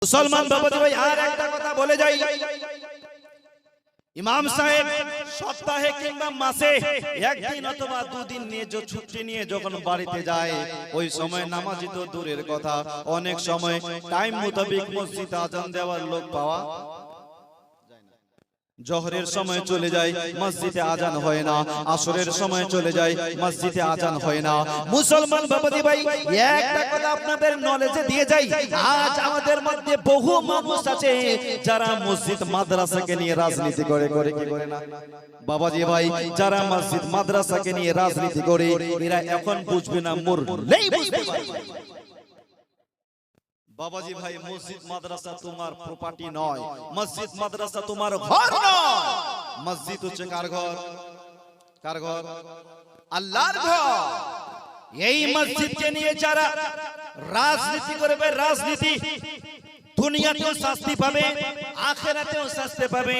মুসলমান বাবাজি ভাই আর একটা কথা বলে যাই, ইমাম সাহেব সপ্তাহে কিংবা মাসে একদিন অথবা দুদিন নিয়ে ছুটি নিয়ে যখন বাড়িতে যায়, ওই সময় নামাজি তো দূরের কথা, অনেক সময় টাইম মোতাবেক মসজিদে আজান দেওয়ার লোক পাওয়া জোহরের সময় চলে যায়, মসজিদে আজান হয় না। আসরের সময় চলে যায়, মসজিদে আজান হয় না। মুসলমান বাবাজি ভাই একটা কথা আপনাদের নলেজে দিয়ে যাই, আজ আমাদের মধ্যে বহু মানুষ আছে যারা মসজিদ মাদ্রাসাকে নিয়ে রাজনীতি করে কি করে না বাবাজি ভাই, যারা মসজিদ মাদ্রাসাকে নিয়ে রাজনীতি করে এরা এখন বুঝবে না, মরলেই বুঝবে। বাবাজি ভাই মসজিদ মাদ্রাসা তোমার প্রপার্টি নয়, মসজিদ মাদ্রাসা তোমার ঘর নয়। মসজিদ হচ্ছে কার ঘর? কার ঘর? আল্লাহর ঘর। এই মসজিদকে নিয়ে যারা রাজনীতি করবে, রাজনীতি দুনিয়াতেও শাস্তি পাবে, আখিরাতেও শাস্তি পাবে।